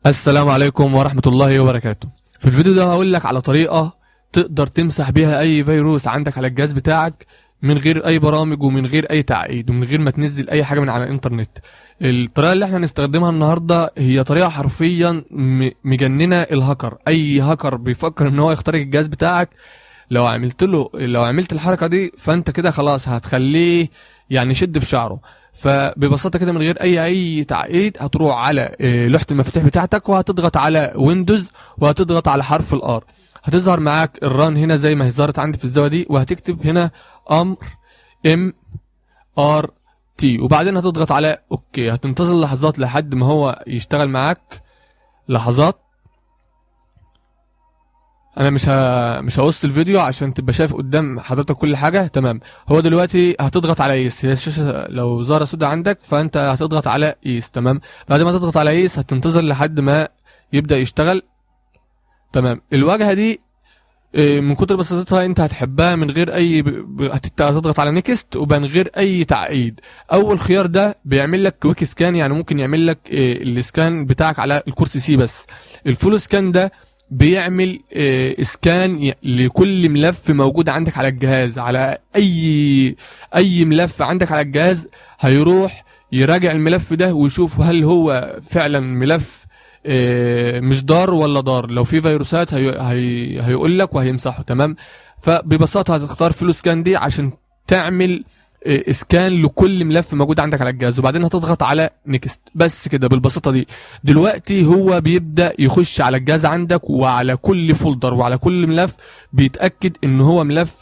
السلام عليكم ورحمة الله وبركاته. في الفيديو ده هقول لك على طريقة تقدر تمسح بيها اي فيروس عندك على الجهاز بتاعك من غير اي برامج ومن غير اي تعقيد ومن غير ما تنزل اي حاجة من على الانترنت. الطريقة اللي احنا هنستخدمها النهاردة هي طريقة حرفيا مجننة الهاكر. اي هاكر بيفكر ان هو يخترق الجهاز بتاعك لو عملت الحركة دي فانت كده خلاص هتخليه يعني شد في شعره. فببساطة كده من غير اي تعقيد هتروح على لوحة المفاتيح بتاعتك وهتضغط على ويندوز وهتضغط على حرف الار. هتظهر معاك الران هنا زي ما هي ظهرت عندي في الزاوية دي، وهتكتب هنا امر ام ار تي وبعدين هتضغط على اوكي. هتنتظر لحظات لحد ما هو يشتغل معاك لحظات. انا مش هقص الفيديو عشان تبقى شايف قدام حضرتك كل حاجه تمام. هو دلوقتي هتضغط على يس، هي الشاشه لو ظاهره سودة عندك فانت هتضغط على يس تمام. بعد ما تضغط على يس هتنتظر لحد ما يبدا يشتغل تمام. الواجهه دي من كتر بساطتها انت هتحبها من غير اي هتضغط على نيكست ومن غير اي تعقيد. اول خيار ده بيعمل لك كويك سكان، يعني ممكن يعمل لك السكان بتاعك على الكرسي سي بس. الفول سكان ده بيعمل اسكان لكل ملف موجود عندك على الجهاز، على اي ملف عندك على الجهاز هيروح يراجع الملف ده ويشوف هل هو فعلا ملف مش ضار ولا ضار. لو في فيروسات هيقول لك وهيمسحه تمام. فببساطه هتختار فلو سكان دي عشان تعمل اسكان لكل ملف موجود عندك على الجهاز، وبعدين هتضغط على نيكست بس كده بالبساطه دي. دلوقتي هو بيبدا يخش على الجهاز عندك وعلى كل فولدر وعلى كل ملف بيتاكد ان هو ملف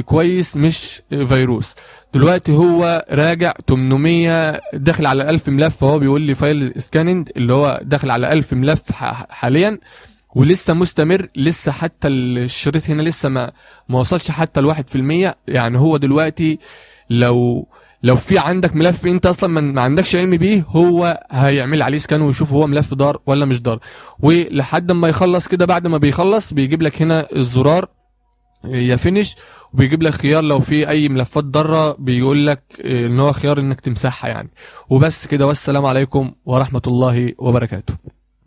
كويس مش فيروس. دلوقتي هو راجع 800 داخل على 1000 ملف، فهو بيقول لي فايل سكاننج اللي هو داخل على 1000 ملف حاليا ولسه مستمر. لسه حتى الشريط هنا لسه ما وصلش حتى ال1%. يعني هو دلوقتي لو في عندك ملف انت اصلا ما عندكش علم بيه هو هيعمل عليه سكان ويشوف هو ملف ضار ولا مش ضار. ولحد ما يخلص كده، بعد ما بيخلص بيجيب لك هنا الزرار يا فينيش، وبيجيب لك خيار لو في اي ملفات ضاره بيقول لك ان هو خيار انك تمسحها يعني. وبس كده، والسلام عليكم ورحمة الله وبركاته.